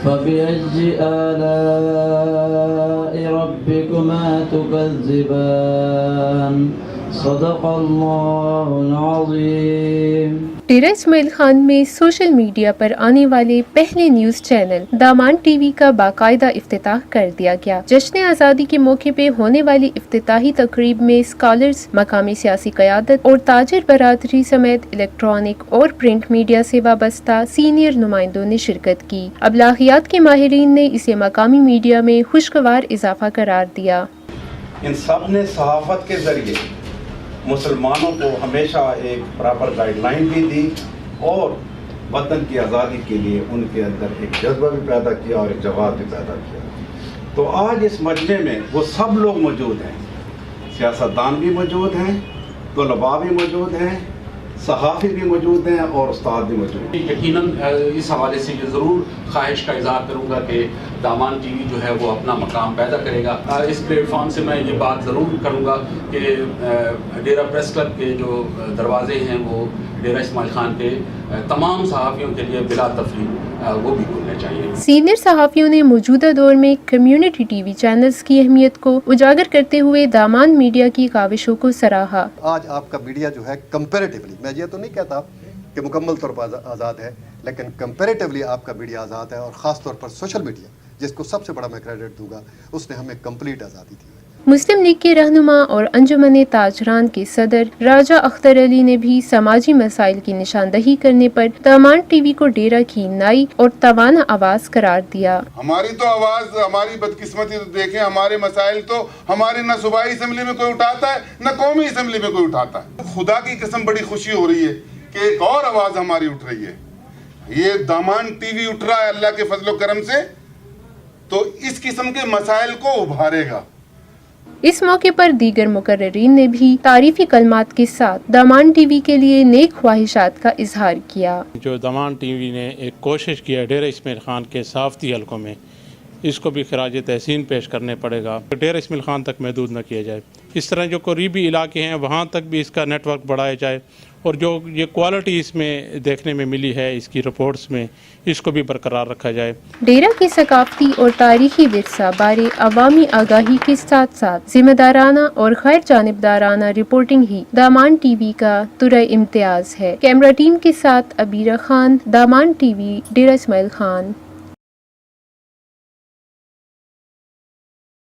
فبأي آلاء ربكما تكذبان صدق الله العظيم. ڈیرہ اسماعیل خان میں سوشل میڈیا پر آنے والے پہلے نیوز چینل دامان ٹی وی کا باقاعدہ افتتاح کر دیا گیا. جشن آزادی کے موقع پہ ہونے والی افتتاحی تقریب میں اسکالرز، مقامی سیاسی قیادت اور تاجر برادری سمیت الیکٹرانک اور پرنٹ میڈیا سے وابستہ سینئر نمائندوں نے شرکت کی. ابلاغیات کے ماہرین نے اسے مقامی میڈیا میں خوشگوار اضافہ قرار دیا. ان سب نے صحافت کے ذریعے مسلمانوں کو ہمیشہ ایک پراپر گائیڈ لائن بھی دی اور وطن کی آزادی کے لیے ان کے اندر ایک جذبہ بھی پیدا کیا اور ایک جواب بھی پیدا کیا. تو آج اس مجمع میں وہ سب لوگ موجود ہیں، سیاستدان بھی موجود ہیں، طلباء بھی موجود ہیں، صحافی بھی موجود ہیں اور استاد بھی موجود ہیں. یقیناً اس حوالے سے یہ ضرور خواہش کا اظہار کروں گا کہ دامان ٹی وی جو ہے وہ اپنا مقام پیدا کرے گا. اس پلیٹ فارم سے میں یہ بات ضرور کروں گا کہ ڈیرہ پریس کلب کے جو دروازے ہیں وہ ڈیرہ اسماعیل خان کے تمام صحافیوں کے لیے بلا تفریق وہ بھی کھلنے چاہیے. سینئر صحافیوں نے موجودہ دور میں کمیونٹی ٹی وی چینلز کی اہمیت کو اجاگر کرتے ہوئے دامان میڈیا کی کاوشوں کو سراہا. آج آپ کا میڈیا جو ہے کمپیریٹیولی، میں یہ تو نہیں کہتا کہ مکمل طور پر آزاد ہے، لیکن کمپیریٹیولی آپ کا میڈیا آزاد ہے، اور خاص طور پر سوشل میڈیا جس کو سب سے بڑا میں کریڈٹ دوں گا، اس نے ہمیں کمپلیٹ آزادی دی ہے. مسلم لیگ کے رہنما اور انجمن تاجران کے صدر راجہ اختر علی نے بھی سماجی مسائل کی نشاندہی کرنے پر دامان ٹی وی کو ڈیرہ کی نئی اور توانا آواز قرار دیا. ہماری تو آواز، ہماری بدقسمتی تو دیکھیں، ہمارے مسائل تو ہمارے نہ صوبائی اسمبلی میں کوئی اٹھاتا ہے نہ قومی اسمبلی میں کوئی اٹھاتا ہے. خدا کی قسم بڑی خوشی ہو رہی ہے کہ ایک اور آواز ہماری اٹھ رہی ہے. یہ دامان ٹی وی اٹھ رہا ہے اللہ کے فضل و کرم سے، تو اس قسم کے مسائل کو ابھارے گا. اس موقع پر دیگر مقررین نے بھی تعریفی کلمات کے ساتھ دامان ٹی وی کے لیے نیک خواہشات کا اظہار کیا. جو دامان ٹی وی نے ایک کوشش کی ہے ڈیرہ اسماعیل خان کے صحافتی حلقوں میں، اس کو بھی خراج تحسین پیش کرنے پڑے گا. ڈیرہ اسماعیل خان تک محدود نہ کیا جائے. اس طرح جو قریبی علاقے ہیں وہاں تک بھی اس کا نیٹ ورک بڑھایا جائے، اور جو یہ کوالٹی اس میں دیکھنے میں ملی ہے اس کی رپورٹس میں، اس کو بھی برقرار رکھا جائے. ڈیرہ کے ثقافتی اور تاریخی ورثہ بارے عوامی آگاہی کے ساتھ ساتھ ذمہ دارانہ اور غیر جانبدارانہ رپورٹنگ ہی دامان ٹی وی کا ترہ امتیاز ہے. کیمرہ ٹیم کے ساتھ عبیرہ خان، دامان ٹی وی، ڈیرہ اسماعیل خان.